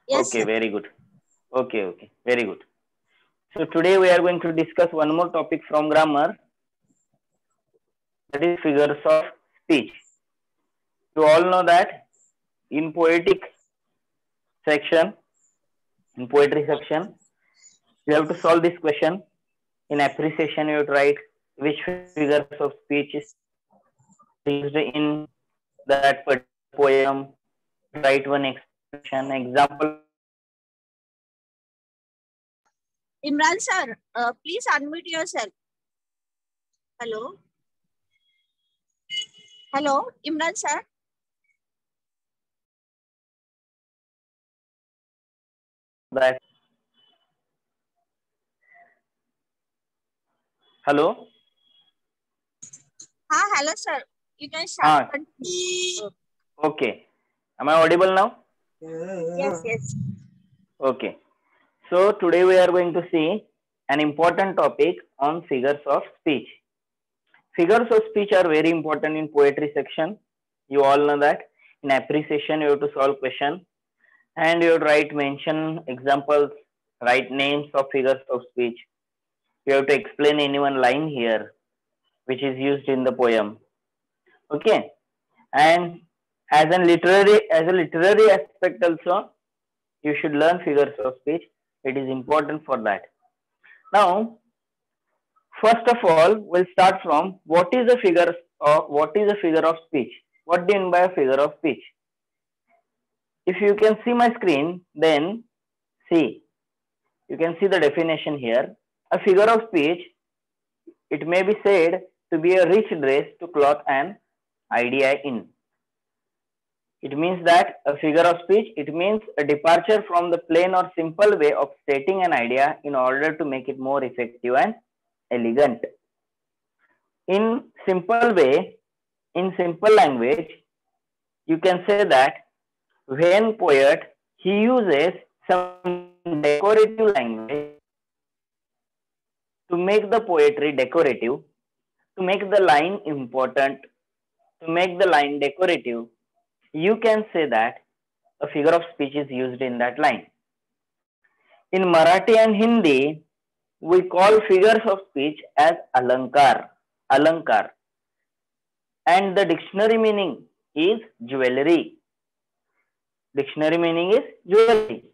Yes, Okay, sir. very good. Okay, very good. So today we are going to discuss one more topic from grammar, that is figures of speech. You all know that in poetic section, in poetry section, you have to solve this question. In appreciation, you have to write which figures of speech is used in that particular poem. You have to write one expression, example of that expression. Imran sir, please unmute yourself. Hello. Hello, Imran sir. That hello. Hello, sir. You can start. Ah, okay. Am I audible now? Yes. Okay. So today we are going to see an important topic on figures of speech. Figures of speech are very important in poetry section. You all know that. In appreciation, you have to solve question and you have to write mention examples, write names of figures of speech. You have to explain any one line here which is used in the poem. Okay. And as a literary aspect also, you should learn figures of speech. It is important for that. Now, first of all, we'll start from what is a figure of speech? What do you mean by a figure of speech? If you can see my screen, then see, you can see the definition here. A figure of speech, it may be said to be a rich dress to cloth an idea in. It means that a figure of speech, it means a departure from the plain or simple way of stating an idea in order to make it more effective and elegant. In simple way, in simple language, you can say that when poet, he uses some decorative language to make the poetry decorative, to make the line important, to make the line decorative, you can say that a figure of speech is used in that line. In Marathi and Hindi, we call figures of speech as alankar, and the dictionary meaning is jewelry. Dictionary meaning is jewelry.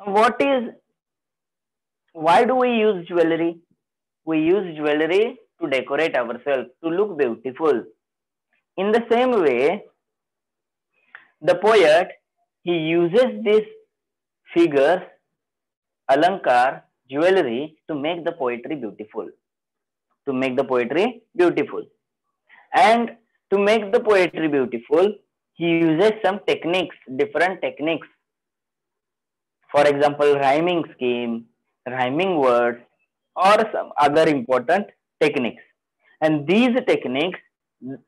What is, why do we use jewelry? We use jewelry to decorate ourselves, to look beautiful. In the same way, the poet, he uses these figures, alankar, jewelry, to make the poetry beautiful. To make the poetry beautiful. And to make the poetry beautiful, he uses some techniques, different techniques. For example, rhyming scheme, rhyming words, or some other important techniques. And these techniques,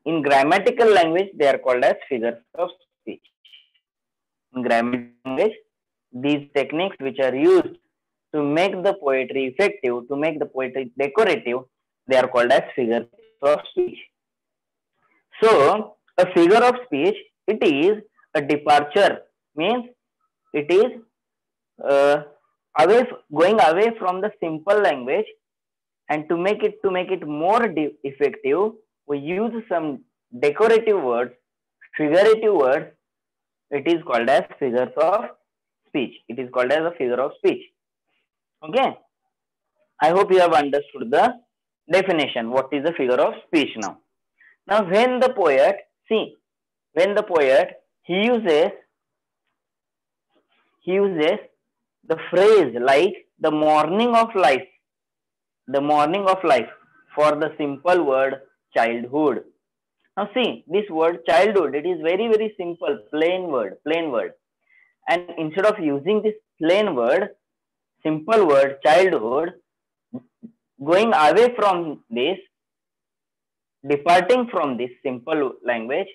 in grammatical language, they are called as figures of speech. In grammatical language, these techniques which are used to make the poetry effective, to make the poetry decorative, they are called as figures of speech. So, a figure of speech, it is a departure, means it is uh, going away from the simple language, and to make it more effective, we use some decorative words, figurative words. It is called as figures of speech. It is called as a figure of speech. Okay. I hope you have understood the definition. What is a figure of speech now? Now, when the poet, see, when the poet, he uses the phrase like the morning of life, for the simple word childhood. Now see, this word childhood, it is very, very simple, plain word. And instead of using this plain word, simple word childhood, going away from this, departing from this simple language,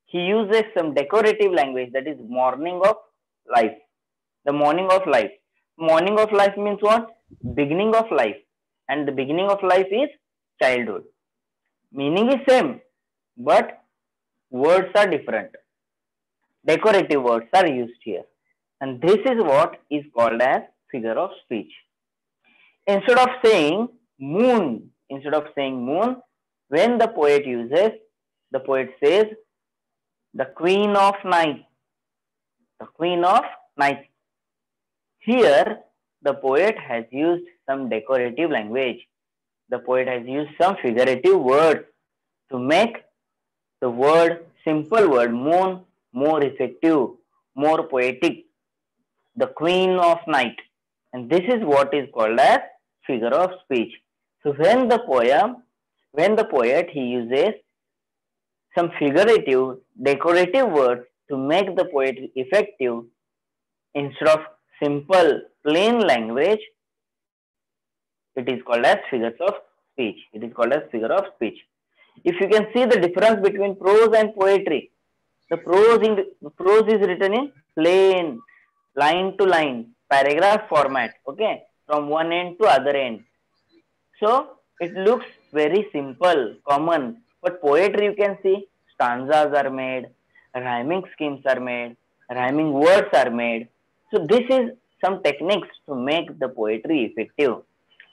he uses some decorative language, that is morning of life. The morning of life. Morning of life means what? Beginning of life. And the beginning of life is childhood. Meaning is same, but words are different. Decorative words are used here. And this is what is called as figure of speech. Instead of saying moon, when the poet says the queen of night, Here, the poet has used some decorative language. The poet has used some figurative words to make the simple word moon more effective, more poetic. The queen of night. And this is what is called as figure of speech. So when the poet he uses some figurative, decorative words to make the poetry effective instead of simple, plain language, it is called as figures of speech. If you can see the difference between prose and poetry, the prose is written in plain, line to line, paragraph format, okay, from one end to other end. So it looks very simple, common, but poetry you can see stanzas are made, rhyming schemes are made, rhyming words are made. So this is some techniques to make the poetry effective.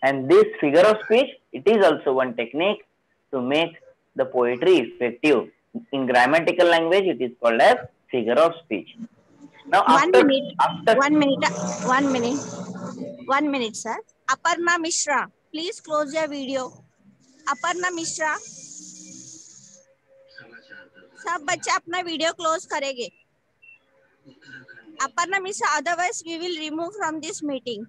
And this figure of speech, it is also one technique to make the poetry effective. In grammatical language, it is called as figure of speech. Now, One minute, sir. Aparna Mishra, please close your video. Aparna Mishra, सब बच्चे अपना video close करेंगे. Aparna Mishra, otherwise we will remove from this meeting.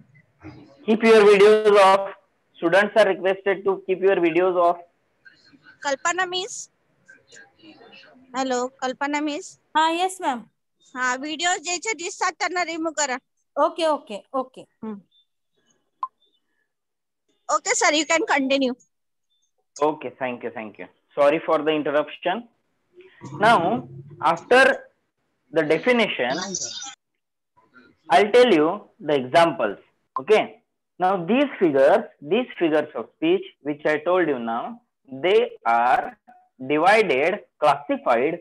Keep your videos off. Students are requested to keep your videos off. Kalpana Miss. Hello, Kalpana Miss. Yes, ma'am. Videos जे છે दिसतात त्यांना remove करा. Okay. Okay, sir, you can continue. Okay, thank you. Sorry for the interruption. Now, after the definition, I'll tell you the examples. Okay. Now, these figures of speech, which I told you now, they are classified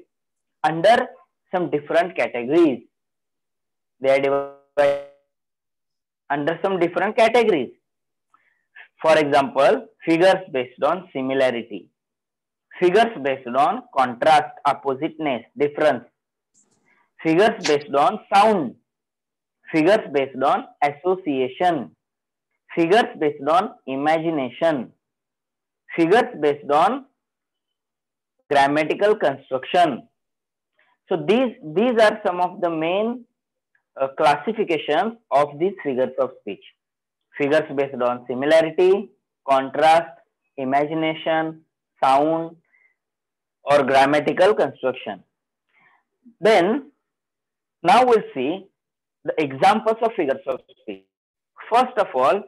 under some different categories. They are divided under some different categories. For example, figures based on similarity, figures based on contrast, oppositeness, difference, figures based on sound, figures based on association, figures based on imagination, figures based on grammatical construction. So these are some of the main classifications of these figures of speech. Figures based on similarity, contrast, imagination, sound, or grammatical construction. Then, now we'll see the examples of figures of speech. First of all,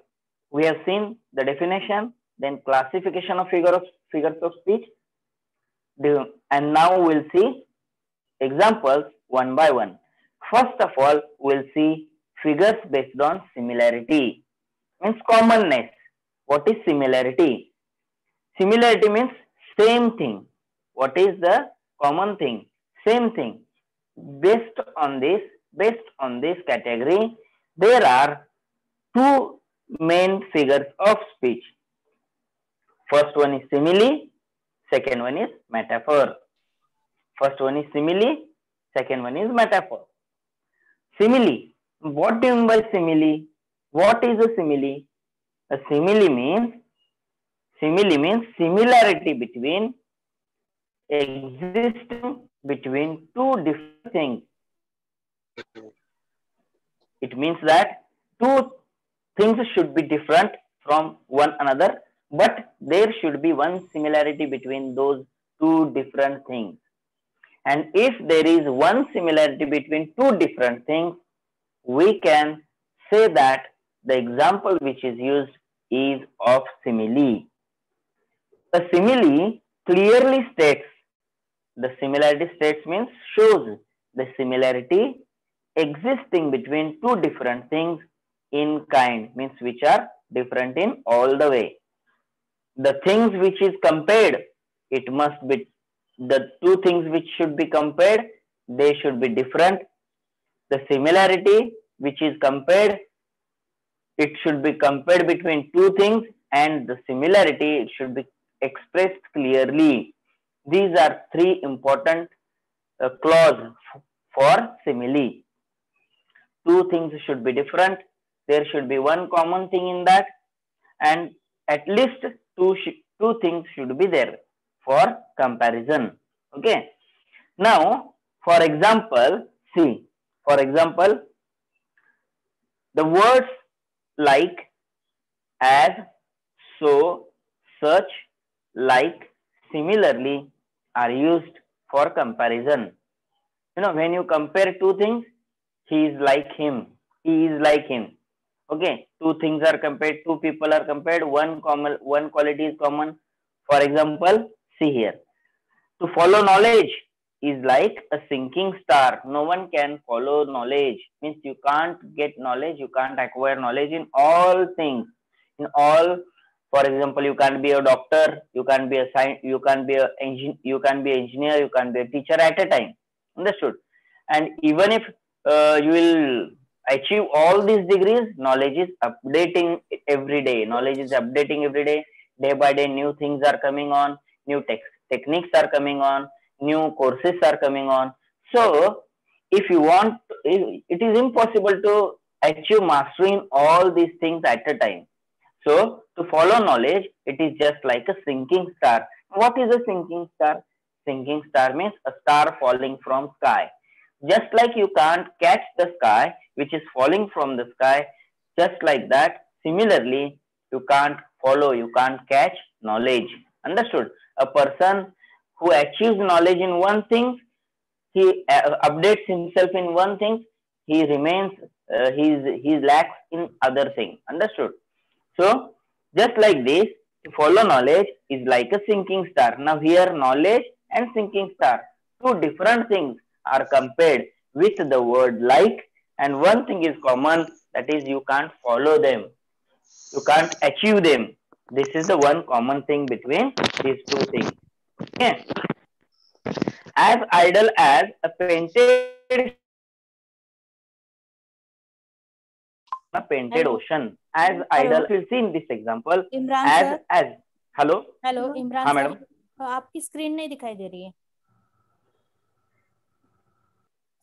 we have seen the definition, then classification of figures of speech, and now we'll see examples one by one. First of all, we'll see figures based on similarity. Means commonness. What is similarity? Similarity means same thing. What is the common thing? Same thing. Based on this category, there are two main figures of speech. First one is simile, second one is metaphor. First one is simile, second one is metaphor. Simile. What do you mean by simile? What is a simile? A simile means similarity between two different things. It means that two things should be different from one another, but there should be one similarity between those two different things. And if there is one similarity between two different things, we can say that the example which is used is of simile. A simile clearly states, the similarity states means shows the similarity existing between two different things in kind, means which are different in all the way. The things which is compared, it must be the two things which should be compared, they should be different. The similarity which is compared, it should be compared between two things, and the similarity it should be expressed clearly. These are three important clause for simile. Two things should be different. There should be one common thing in that, and at least two things should be there for comparison. Okay. Now, for example, see. For example, the words like, as, so, such, like, similarly are used for comparison. You know, when you compare two things, he is like him, he is like him. Okay, two things are compared, two people are compared, one quality is common. For example, see here, to follow knowledge is like a sinking star. No one can follow knowledge. Means you can't get knowledge, you can't acquire knowledge in all things. In all, for example, you can't be a doctor, you can't be a science, you can't be a you can't be an engineer, you can't be a teacher at a time. Understood? And even if you will achieve all these degrees, knowledge is updating every day. Knowledge is updating every day. Day by day, new things are coming on, new techniques are coming on, new courses are coming on. So, if you want, it is impossible to achieve mastery in all these things at a time. So, to follow knowledge, it is just like a sinking star. What is a sinking star? Sinking star means a star falling from sky. Just like you can't catch the sky, which is falling from the sky, just like that, similarly, you can't follow, you can't catch knowledge. Understood? A person who achieves knowledge in one thing, he updates himself in one thing, he remains, he lacks in other thing. Understood? So, just like this, to follow knowledge is like a sinking star. Now, here knowledge and sinking star, two different things are compared with the word like, and one thing is common, that is you can't follow them, you can't achieve them. This is the one common thing between these two things. Okay. As idle as a painted Hello. ocean. As idle, we'll see in this example. Imran as sir, as hello. Hello Imran हाँ sir, madam, आपकी screen नहीं दिखाई दे रही है,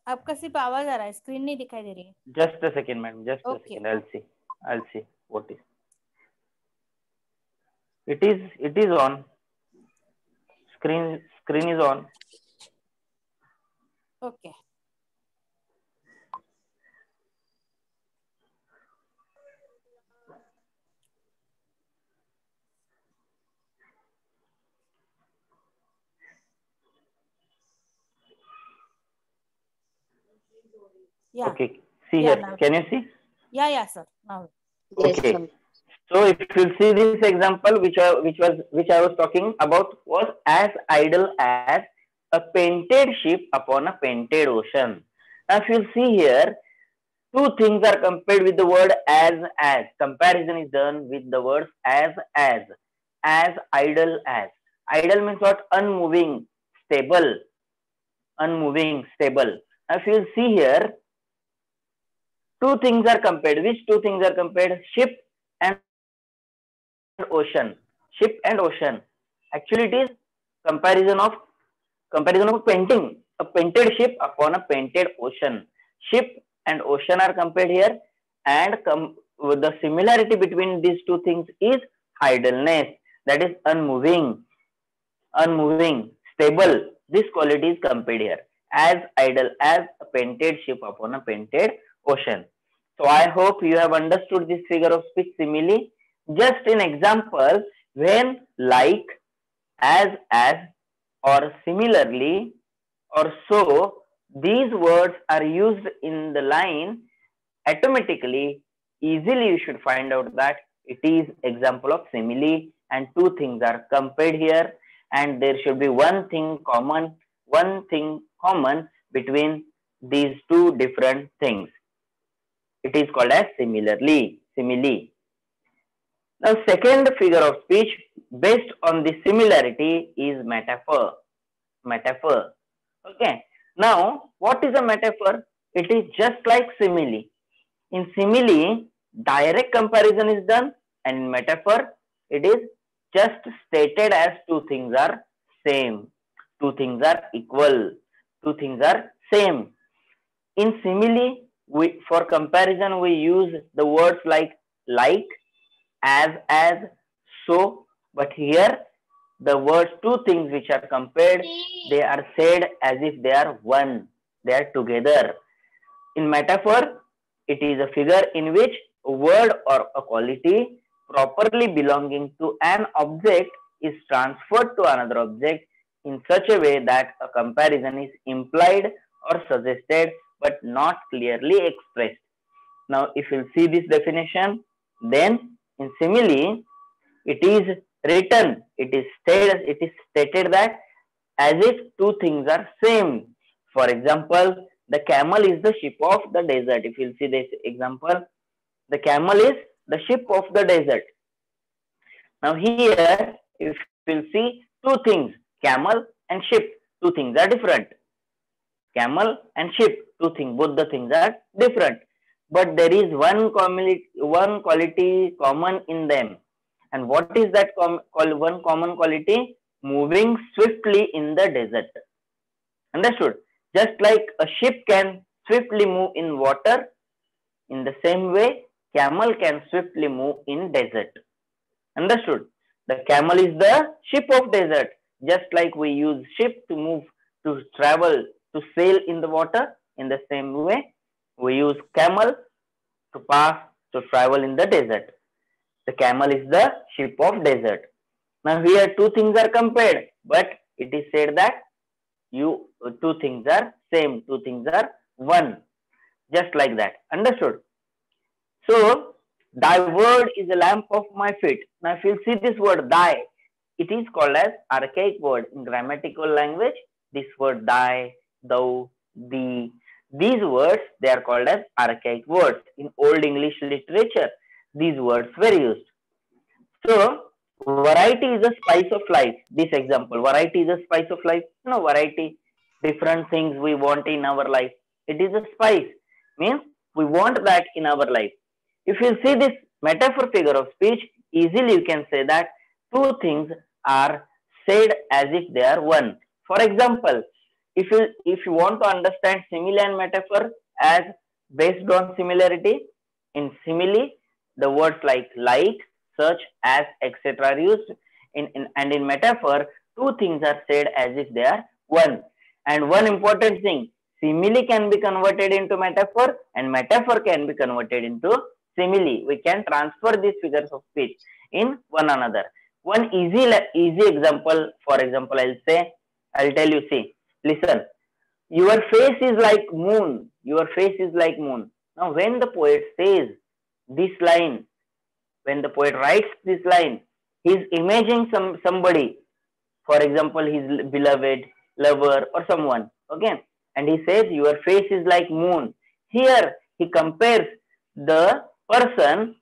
आपका सिर्फ आवाज आ रहा है, स्क्रीन नहीं दिखाई दे रही है. just a second madam, just a Okay. second, I'll see what is it is on screen is on. Okay. Yeah. Okay, see Yeah, here, now. can you see? Yeah, sir. Now. Okay. So if you see this example which I was talking about was as idle as a painted ship upon a painted ocean. Now if you see here, two things are compared with the word as. Comparison is done with the words as idle as. Idle means what? Unmoving, stable. Unmoving, stable. Now if you see here, two things are compared. Which two things are compared? Ship and ocean. Ship and ocean. Actually, it is comparison of a painting. A painted ship upon a painted ocean. Ship and ocean are compared here, and the similarity between these two things is idleness. That is unmoving, stable. This quality is compared here. As idle as a painted ship upon a painted ocean. So I hope you have understood this figure of speech simile. Just an example, when like, as, or similarly, or so, these words are used in the line, automatically, easily you should find out that it is example of simile, and two things are compared here, and there should be one thing common between these two different things. It is called as simile. Now, second figure of speech based on the similarity is metaphor. Okay. Now, what is a metaphor? it is just like simile. In simile, direct comparison is done, and in metaphor, it is just stated as two things are same, two things are equal, two things are same. In simile, for comparison, we use the words like, as, so, but here the words two things which are compared, they are said as if they are one, they are together. In metaphor, it is a figure in which a word or a quality properly belonging to an object is transferred to another object in such a way that a comparison is implied or suggested but not clearly expressed. Now, if you see this definition, then in simile, it is written, it is stated that as if two things are same. For example, the camel is the ship of the desert. If you see this example, the camel is the ship of the desert. Now here, if you see two things, camel and ship, two things are different. Camel and ship, two things, both the things are different. But there is one quality common in them. And what is that one common quality? Moving swiftly in the desert. Understood? Just like a ship can swiftly move in water, in the same way, camel can swiftly move in desert. Understood? The camel is the ship of desert. Just like we use ship to move, to travel, to sail in the water, in the same way, we use camel to pass, to travel in the desert. The camel is the ship of desert. Now here two things are compared, but it is said that two things are same, two things are one. Just like that. Understood? So, thy word is a lamp of my feet. Now if you see this word thy, it is called as archaic word in grammatical language. This word thy, thou, thee, these words, they are called as archaic words. In Old English literature, these words were used. So, variety is a spice of life. This example, variety is a spice of life. No, variety, different things we want in our life. It is a spice. Means we want that in our life. If you see this metaphor figure of speech, easily you can say that two things are said as if they are one. For example, if you want to understand simile and metaphor as based on similarity, in simile, the words like, such, as, etc. are used. And in metaphor, two things are said as if they are one. And one important thing, simile can be converted into metaphor and metaphor can be converted into simile. We can transfer these figures of speech in one another. One easy example, for example, I'll tell you, see, listen, your face is like moon. Your face is like moon. Now, when the poet says this line, when the poet writes this line, he is imagining somebody, for example, his beloved, lover, or someone. Okay, and he says, your face is like moon. Here, he compares the person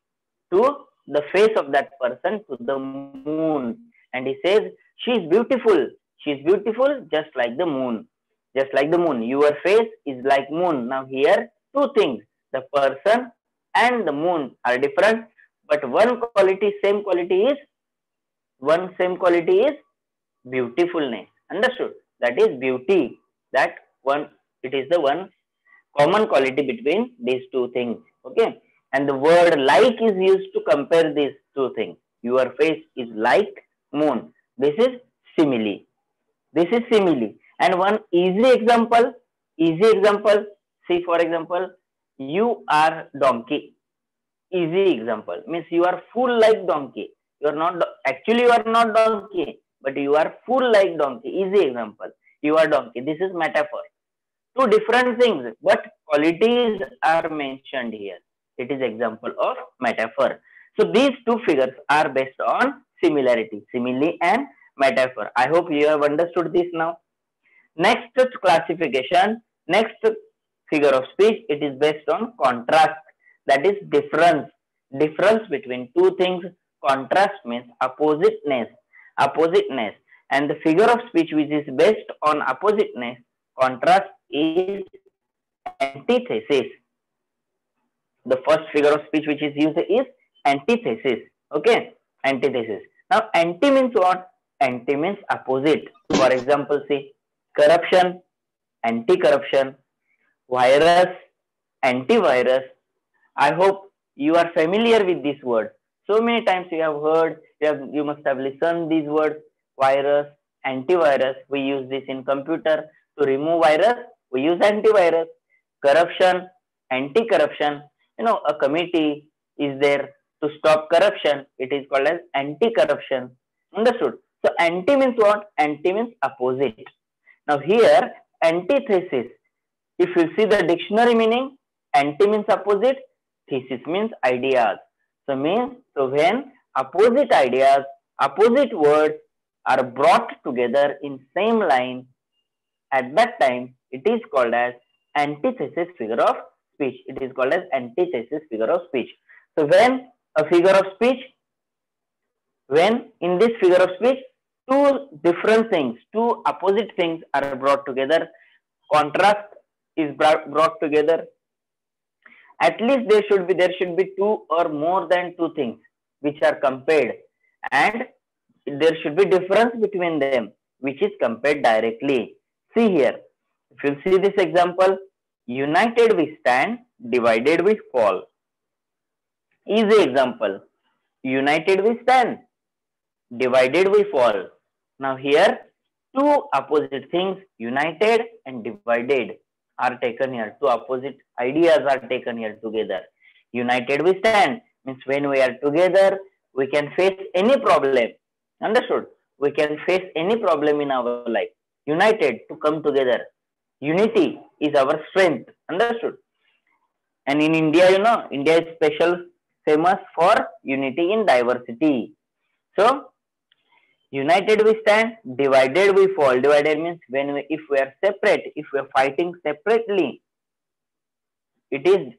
to the face of that person to the moon, and he says, she is beautiful. She is beautiful, just like the moon. Just like the moon. Your face is like moon. Now here, two things, the person and the moon are different, but one same quality is beautifulness. Understood? That is beauty. That one, it is the one common quality between these two things. Okay, and the word like is used to compare these two things. Your face is like moon. This is simile. This is simile. And one easy example, see, for example, you are donkey. Easy example, means you are full like donkey. You are not, actually you are not donkey, but you are full like donkey. Easy example, you are donkey. This is metaphor. Two different things, but qualities are mentioned here. It is example of metaphor. So these two figures are based on similarity, simile and metaphor. I hope you have understood this now. Next classification, next figure of speech, it is based on contrast. That is difference. Difference between two things. Contrast means oppositeness. Oppositeness. And the figure of speech which is based on oppositeness, contrast, is antithesis. The first figure of speech which is used is antithesis. Okay, antithesis. Now, anti means what? Anti means opposite. For example, see, corruption, anti-corruption, virus, antivirus. I hope you are familiar with this word. So many times you have heard, you must have listened these words, virus, antivirus. We use this in computer. To remove virus, we use antivirus. Corruption, anti-corruption. A committee is there to stop corruption. It is called as anti-corruption. Understood? So anti means what? Anti means opposite. Now here, antithesis. If you see the dictionary meaning, anti means opposite, thesis means ideas. So when opposite ideas, opposite words are brought together in same line, at that time it is called as antithesis figure of speech. It is called as antithesis figure of speech. So when a figure of speech, when in this figure of speech, two different things, two opposite things are brought together, contrast is brought together, at least there should be two or more than two things which are compared, and there should be difference between them which is compared directly. See here, if you see this example, united we stand, divided we fall. Easy example. United we stand, divided we fall. Now here two opposite things, united and divided, are taken here. Two opposite ideas are taken here together. United we stand means when we are together, we can face any problem. Understood? We can face any problem in our life. United, to come together. Unity is our strength. Understood? And in India, India is famous for unity in diversity. So, united we stand, divided we fall. Divided means if we are separate, if we are fighting separately, it is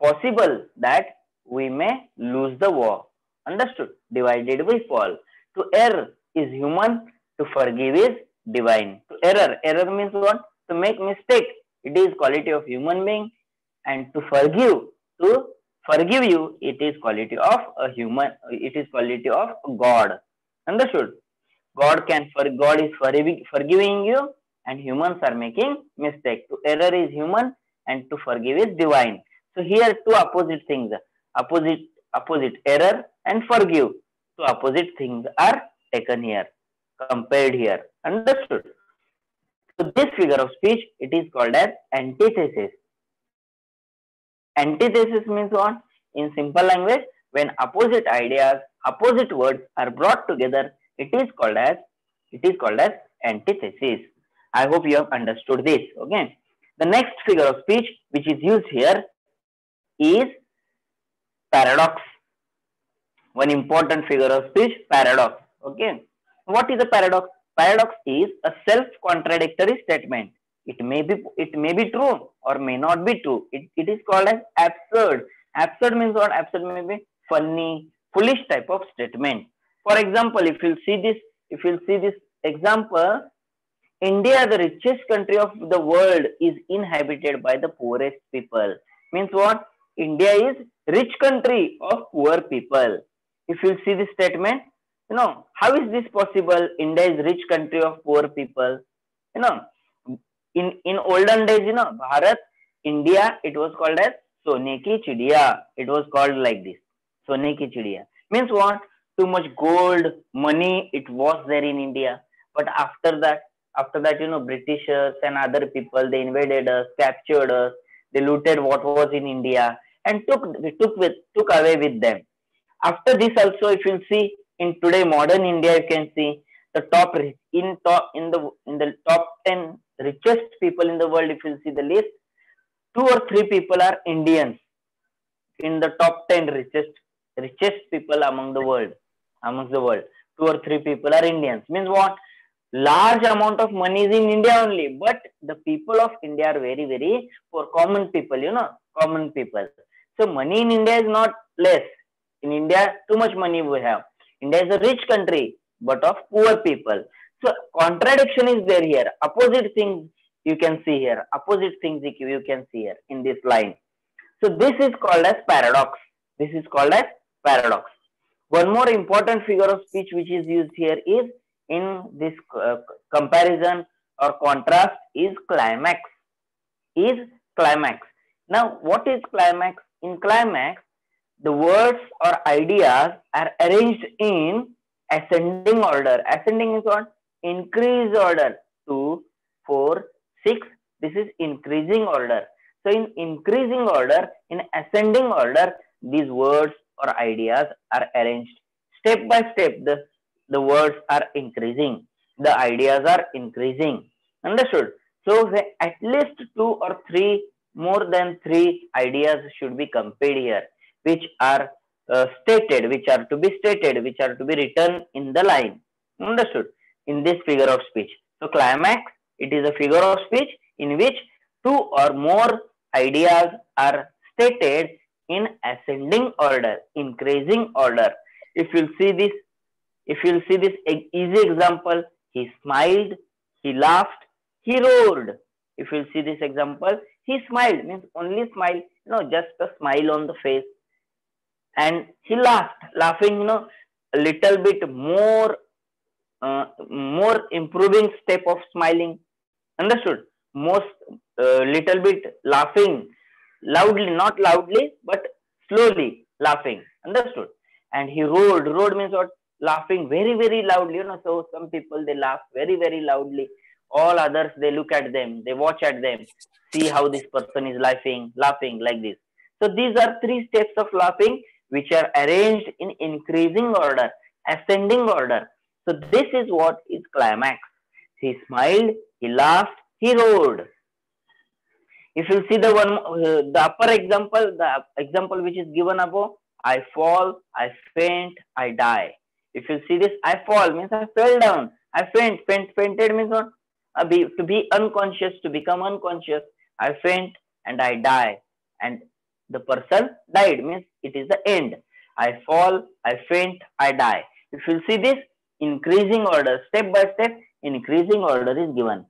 possible that we may lose the war. Understood? Divided we fall. To err is human, to forgive is divine. To error means what? To make mistake. It is quality of human being, and to forgive you, it is quality of a human. It is quality of God. Understood? God is forgiving you, and humans are making mistake. To error is human, and to forgive is divine. So here two opposite things, opposite error and forgive. Two opposite things are taken here, compared here. Understood? So this figure of speech, it is called as antithesis. Antithesis means what? In simple language, when opposite ideas, opposite words are brought together, it is called as antithesis. I hope you have understood this. Okay. The next figure of speech which is used here is paradox. One important figure of speech, paradox. Okay. What is a paradox? Paradox is a self-contradictory statement. It may be true or may not be true. It is called as absurd. Absurd means what? Absurd may be funny, foolish type of statement. For example, if you see this example, India, the richest country of the world, is inhabited by the poorest people. Means what? India is rich country of poor people. If you see this statement, how is this possible? India is rich country of poor people. In olden days, Bharat, India, it was called as Sone ki Chidiya. It was called like this. Sone ki Chidiya. Means what? Too much gold, money, it was there in India. But after that, Britishers and other people, they invaded us, captured us, they looted what was in India and took away with them. After this also, if you see in today modern India, you can see the in the top 10 richest people in the world. If you see the list, 2 or 3 people are Indians in the top 10 richest people amongst the world. 2 or 3 people are Indians. Means what? Large amount of money is in India only, but the people of India are very, very poor, common people, common people. So money in India is not less. In India, too much money we have. India is a rich country, but of poor people. So contradiction is there here. Opposite things you can see here. Opposite things you can see here in this line. So this is called as paradox. This is called as paradox. One more important figure of speech which is used here is in this comparison or contrast is climax. Now, what is climax? In climax, the words or ideas are arranged in ascending order. Ascending is what? Increased order. 2, 4, 6. This is increasing order. So in increasing order, in ascending order, these words or ideas are arranged. Step by step, the words are increasing. The ideas are increasing. Understood? So at least 2 or 3, more than 3 ideas should be compared here, which are stated, which are to be stated, which are to be written in the line. Understood? In this figure of speech. So climax, it is a figure of speech in which 2 or more ideas are stated in ascending order, increasing order. If you'll see this easy example, he smiled, he laughed, he roared. If you'll see this example, he smiled means only smile, just a smile on the face, and he laughed, laughing, a little bit more improving step of smiling. Understood? Most little bit laughing loudly, not loudly, but slowly laughing. Understood? And he roared. Roared means what? Laughing very, very loudly. So some people, they laugh very, very loudly. All others, they look at them, they watch at them, see how this person is laughing like this. So these are 3 steps of laughing which are arranged in increasing order, ascending order. So this is what is climax. He smiled, he laughed, he roared. If you see the upper example, the example which is given above, I fall, I faint, I die. If you see this, I fall means I fell down. I faint. Fainted means what? To be unconscious, to become unconscious. I faint and I die. And the person died means it is the end. I fall, I faint, I die. If you see this, increasing order, step by step, increasing order is given.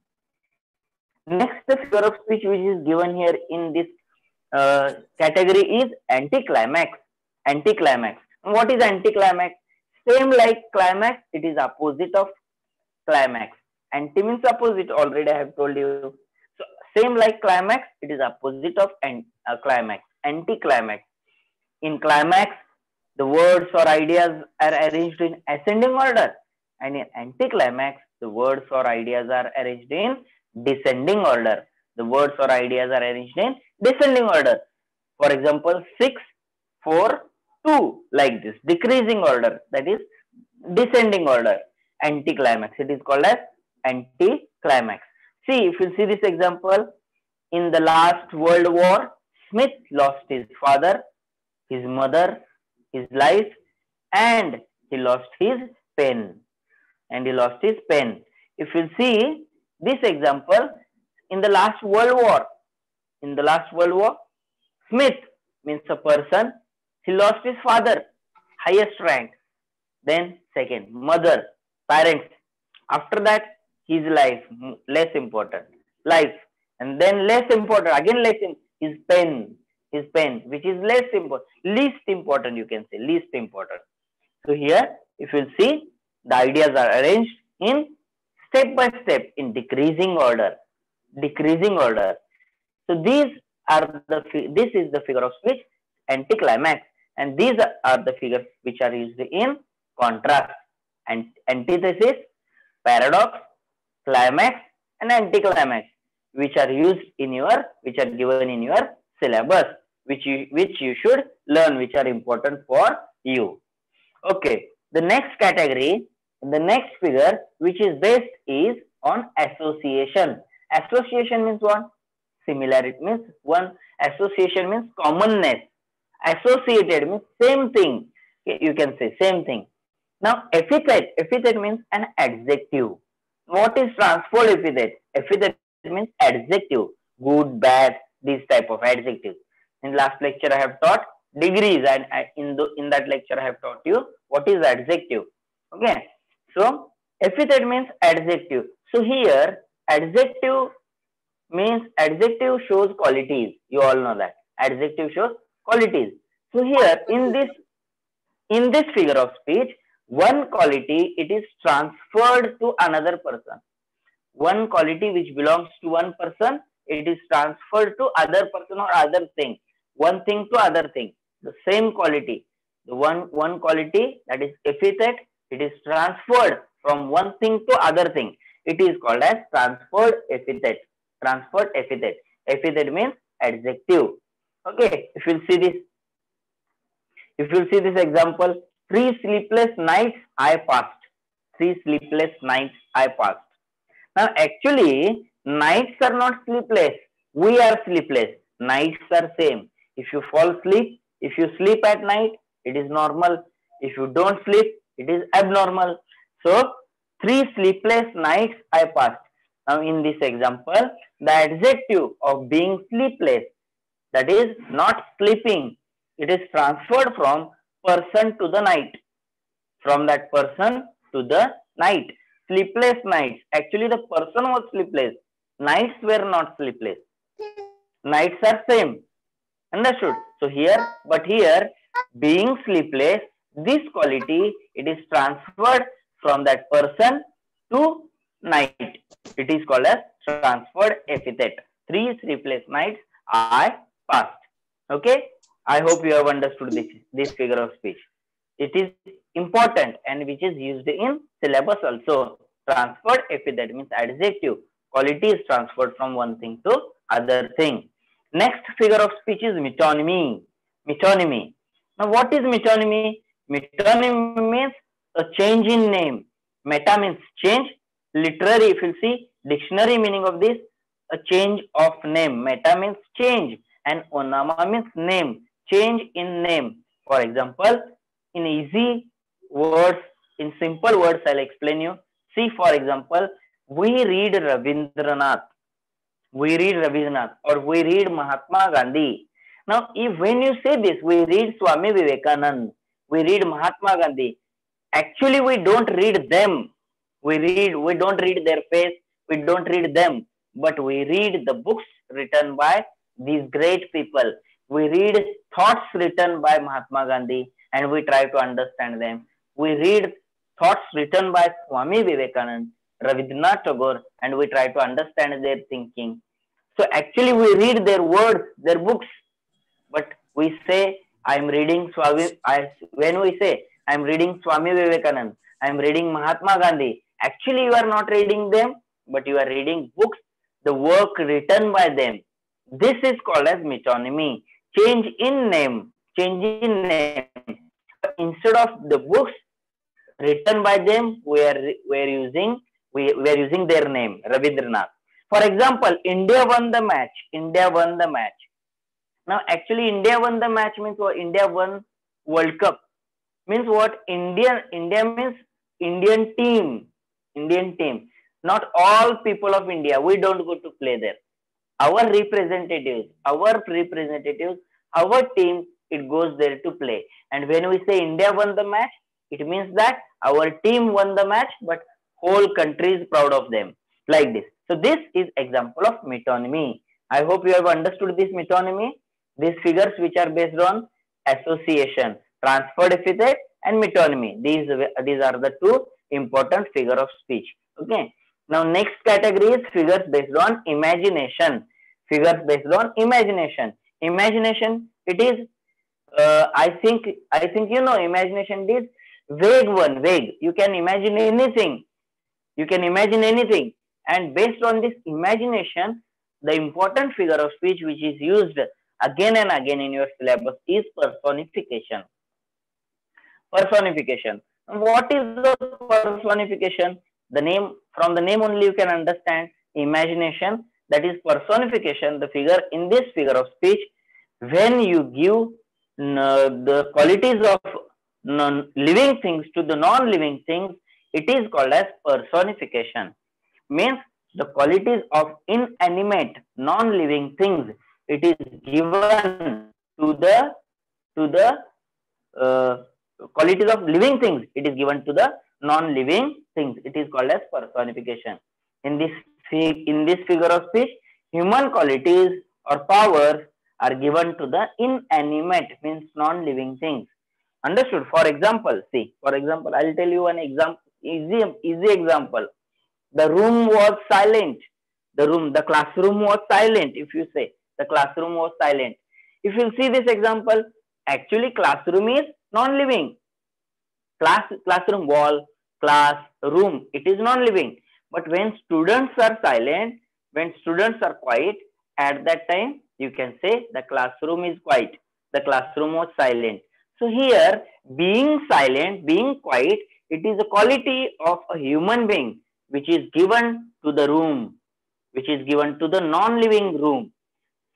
Next figure of speech which is given here in this category is anti-climax. Anti-climax. What is anti-climax? Same like climax, it is opposite of climax. Anti means opposite, already I have told you. So same like climax, it is opposite of climax. Anti-climax. In climax, the words or ideas are arranged in ascending order, and in anti-climax, the words or ideas are arranged in descending order. The words or ideas are arranged in descending order. For example, 6, 4, 2, like this, decreasing order, that is descending order. Anti-climax, it is called as anti-climax. See, if you see this example, in the last World War, Smith lost his father, his mother, his life, and he lost his pen. If you see this example, in the last World War, Smith means a person, he lost his father, highest rank, then second, mother, parents. After that, his life, less important, life, and then less important, again less, his pen, which is less important, least important, you can say, least important. So here, if you see, the ideas are arranged in step by step in decreasing order. So this is the figure of speech, anti-climax, and these are the figures which are used in contrast, and antithesis, paradox, climax, and anti-climax, which are given in your syllabus, which you should learn, which are important for you. Okay, the next category, the next figure which is based is on association. Association means what? Similarity means one. Association means commonness. Associated means same thing. Okay, you can say same thing. Now epithet means an adjective. What is transposed epithet? Epithet means adjective, good, bad, these type of adjectives. In last lecture I have taught degrees, and in that lecture I have taught you what is adjective. Okay, so epithet means adjective. So here adjective means adjective shows qualities. You all know that. Adjective shows qualities. So here in this figure of speech, one quality it is transferred to another person. One quality which belongs to one person, it is transferred to other person or other thing. One thing to other thing. The same quality. The one quality, that is epithet, it is transferred from one thing to other thing. It is called as transferred epithet. Transferred epithet. Epithet means adjective. Okay, if you see this example, 3 sleepless nights I passed. 3 sleepless nights I passed. Now actually nights are not sleepless. We are sleepless. Nights are same. If you fall asleep, if you sleep at night, it is normal. If you don't sleep, it is abnormal. So 3 sleepless nights I passed. Now in this example, the adjective of being sleepless, that is not sleeping, it is transferred from person to the night. From that person to the night. Sleepless nights. Actually the person was sleepless. Nights were not sleepless. Nights are same. Understood? So here, but here, being sleepless, this quality, it is transferred from that person to night. It is called as transferred epithet. 3 sleepless nights I passed. Okay? I hope you have understood this figure of speech. It is important and which is used in syllabus also. Transferred epithet means adjective. Quality is transferred from one thing to other thing. Next figure of speech is metonymy. Metonymy. Now what is metonymy? Metonymy means a change in name. Meta means change. Literary, if you see, dictionary meaning of this, a change of name. Meta means change and onama means name. Change in name. For example, in easy words, in simple words, I'll explain you. See, for example, we read Rabindranath. We read Rabindranath or we read Mahatma Gandhi. Now, if when you say this, we read Swami Vivekanand, we read Mahatma Gandhi. Actually, we don't read them. We don't read their face. We don't read them. But we read the books written by these great people. We read thoughts written by Mahatma Gandhi and we try to understand them. We read thoughts written by Swami Vivekanand, Rabindranath Tagore, and we try to understand their thinking. So actually we read their words, their books, but we say, I'm reading Swami, when we say, I'm reading Swami Vivekanand, I'm reading Mahatma Gandhi, actually you are not reading them, but you are reading books, the work written by them. This is called as metonymy. Change in name. Change in name. Instead of the books written by them, we are using their name, Rabindranath. For example, India won the match. India won the match. Now, actually, India won the match means what? India won World Cup. Means what? India means Indian team. Indian team. Not all people of India. We don't go to play there. Our representatives, our team, it goes there to play. And when we say India won the match, it means that our team won the match, but whole country is proud of them. Like this. So this is example of metonymy. I hope you have understood this metonymy. These figures which are based on association, transferred epithet and metonymy. These are the two important figure of speech. Okay. Now next category is figures based on imagination. Figures based on imagination. Imagination, it is I think you know imagination is vague one, vague. You can imagine anything. You can imagine anything. And based on this imagination, the important figure of speech which is used again and again in your syllabus is personification. Personification. What is the personification? The name, from the name only you can understand imagination. That is personification. The figure in this figure of speech, when you give the qualities of living things to the non-living things, it is called as personification. Means the qualities of inanimate non-living things, it is given to the qualities of living things, it is given to the non-living things. It is called as personification. In this figure of speech, human qualities or powers are given to the inanimate, means non-living things. Understood? For example, see, for example, I'll tell you an example, easy example. The room was silent. The classroom was silent. If you say the classroom was silent, if you see this example, actually classroom is non-living. Classroom, wall, class, room, it is non-living. But when students are silent, when students are quiet, at that time you can say the classroom is quiet. The classroom was silent. So here, being silent, being quiet, it is a quality of a human being which is given to the room, which is given to the non-living room.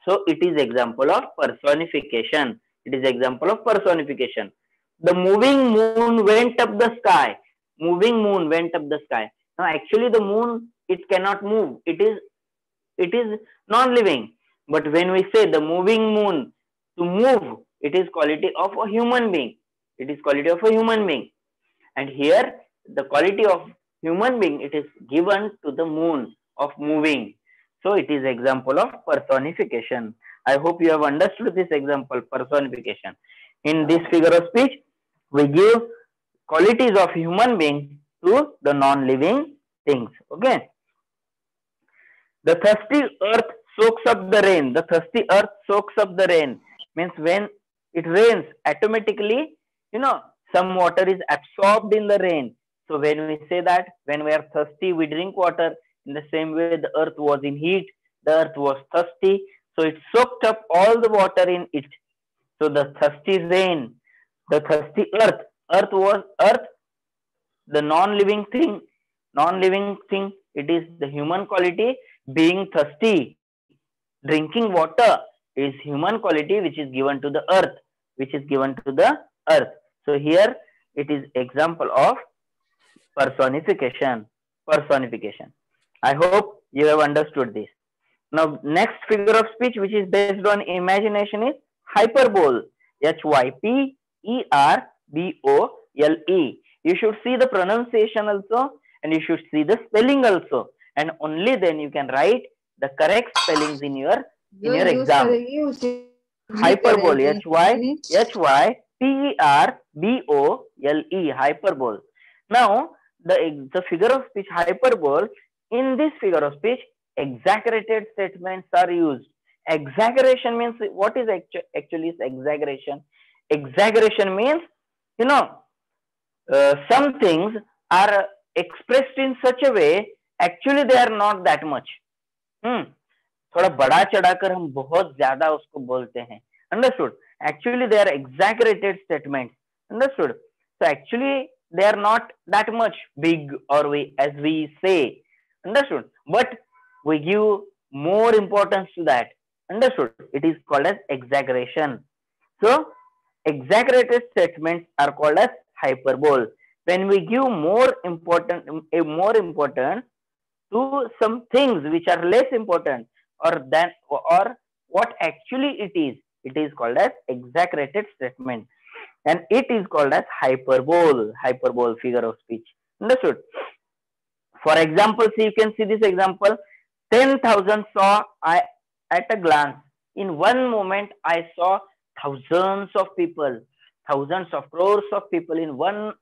So it is example of personification. It is example of personification. The moving moon went up the sky. Moving moon went up the sky. Now actually the moon, it cannot move. It is non-living. But when we say the moving moon to move, it is quality of a human being. It is quality of a human being. And here the quality of human being, it is given to the moon of moving. So it is example of personification. I hope you have understood this example, personification. In this figure of speech, we give qualities of human being to the non-living things. Okay. The thirsty earth soaks up the rain. The thirsty earth soaks up the rain. Means when it rains, automatically, some water is absorbed in the rain. So when we say that, when we are thirsty, we drink water. In the same way, the earth was in heat. The earth was thirsty. So it soaked up all the water in it. So the thirsty rain, the thirsty earth. Earth, the non-living thing. Non-living thing, it is the human quality. Being thirsty, drinking water is human quality which is given to the earth. Which is given to the earth. So here it is example of personification. Personification. I hope you have understood this. Now next figure of speech which is based on imagination is hyperbole. Hyperbole. You should see the pronunciation also and you should see the spelling also, and only then you can write the correct spellings in your exam. Hyperbole. Hyperbole. Hyperbole. Now the figure of speech hyperbole, in this figure of speech exaggerated statements are used. Exaggeration means, what is actually exaggeration? Exaggeration means, some things are expressed in such a way, actually they are not that much. थोड़ा बड़ा चढ़ाकर हम बहुत ज्यादा उसको बोलते हैं. Understood? Actually they are exaggerated statements. Understood? So actually they are not that much big, or as we say. Understood? But we give more importance to that. Understood? It is called as exaggeration. So exaggerated statements are called as hyperbole. When we give more important to some things which are less important, or what actually it is called as exaggerated statement, and it is called as hyperbole. Hyperbole figure of speech. Understood? For example, see, you can see this example. 10,000 saw I at a glance. In one moment, I saw thousands of people, thousands of crores of people. In one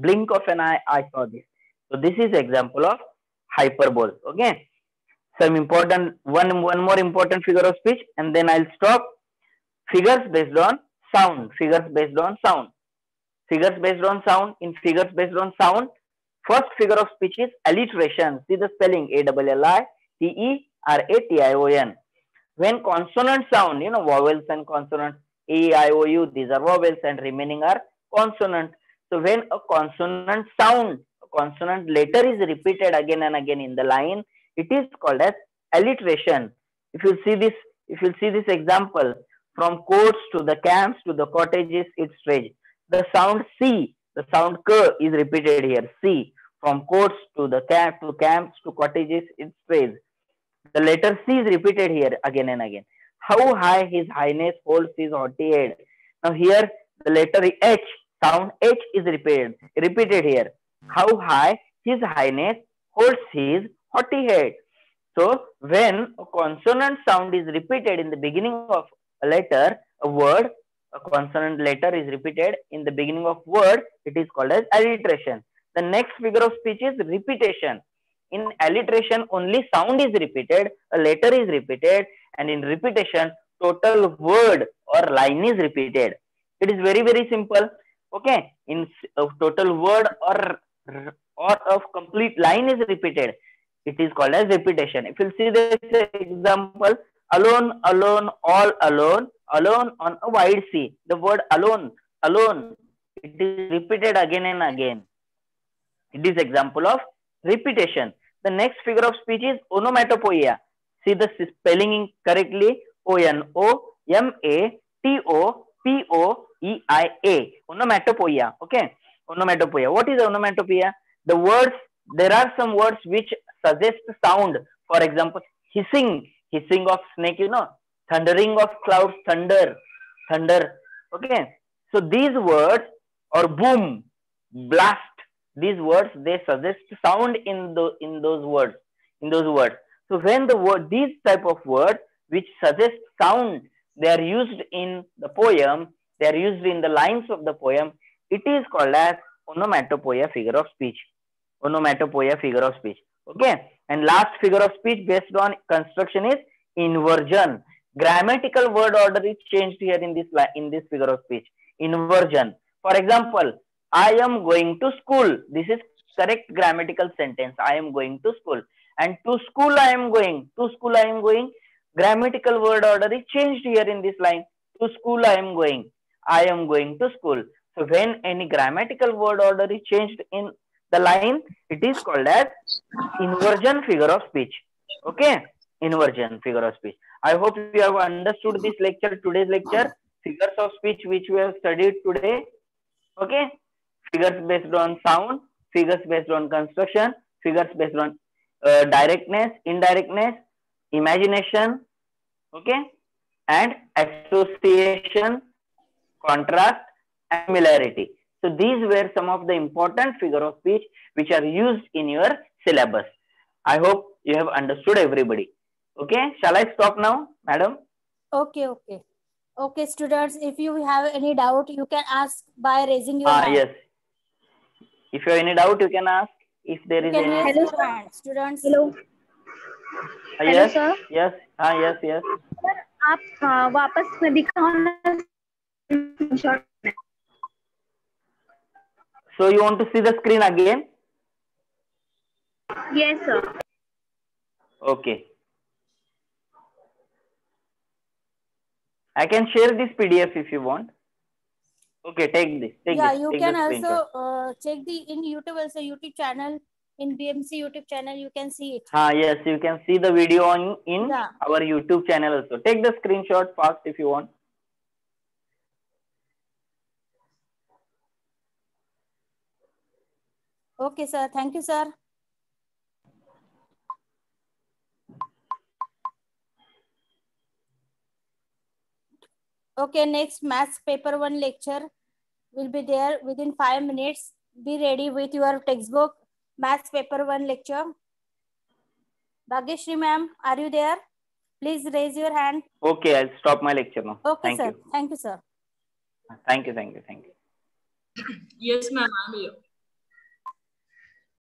blink of an eye, I saw this. So this is example of hyperbole. Okay. Some important one more important figure of speech, and then I'll stop. Figures based on sound. Figures based on sound. Figures based on sound. In figures based on sound, first figure of speech is alliteration. See the spelling: alliteration. When consonant sound, vowels and consonants, a, I, o, u, these are vowels and remaining are consonants. So when a consonant sound, a consonant letter is repeated again and again in the line, it is called as alliteration. If you see this example, from courts to the camps to the cottages, it's strange. The sound C, the sound K is repeated here. C. From courts to the camps to cottages, it's strange. The letter C is repeated here again and again. How high His Highness holds his haughty head. Now here the letter H, sound H is repeated here. How high His Highness holds his haughty head. So when a consonant sound is repeated in the beginning of a letter, a word, a consonant letter is repeated in the beginning of word, it is called as alliteration. The next figure of speech is repetition. In alliteration, only sound is repeated, a letter is repeated, and in repetition, total word or line is repeated. It is very simple. Okay, in a total word or of complete line is repeated, it is called as repetition. If you see this example, alone, alone, all alone, alone on a wide sea. The word alone, alone, it is repeated again and again. It is example of repetition. The next figure of speech is onomatopoeia. See the spelling correctly. Onomatopoeia. Onomatopoeia. Okay. Onomatopoeia. What is onomatopoeia? The words, there are some words which suggest sound. For example, hissing, hissing of snake, you know, thundering of clouds, thunder, thunder. Okay. So these words, or boom, blast, these words, they suggest sound in those words. So when the word, these type of words which suggest sound, they are used in the poem, they are used in the lines of the poem, it is called as onomatopoeia figure of speech. Onomatopoeia figure of speech. Okay. And last figure of speech based on construction is inversion. Grammatical word order is changed here in this figure of speech. Inversion. For example, I am going to school. This is correct grammatical sentence. I am going to school. And to school I am going. To school I am going. Grammatical word order is changed here in this line. To school I am going. I am going to school. So when any grammatical word order is changed in the line, it is called as inversion figure of speech. Okay. Inversion figure of speech. I hope you have understood this lecture, today's lecture, figures of speech which we have studied today. Okay. Figures based on sound, figures based on construction, figures based on directness, indirectness, imagination, okay, and association, contrast, and similarity. So these were some of the important figure of speech which are used in your syllabus. I hope you have understood everybody. Okay, shall I stop now, madam? Okay, okay. Okay, students, if you have any doubt, you can ask by raising your hand. Yes. If you have any doubt, you can ask. If there is any. Hello, sir. Students. Hello. Yes. Hello, sir. Yes. Yes. Yes. Sir आप वापस दिखाओ ना screenshot में. So you want to see the screen again? Yes, sir. Okay. I can share this PDF if you want. Okay, take this. You can also check in YouTube also, YouTube channel, in BMC YouTube channel, you can see it. Yes, you can see the video in our YouTube channel also. Take the screenshot fast if you want. Okay, sir. Thank you, sir. Okay, next maths paper 1 lecture will be there within 5 minutes. Be ready with your textbook. Maths paper 1 lecture. Bhagyashree ma'am, are you there? Please raise your hand. Okay, I'll stop my lecture now. Okay, Thank sir. you. Thank you, sir. Thank you. Yes, ma'am, I'm here.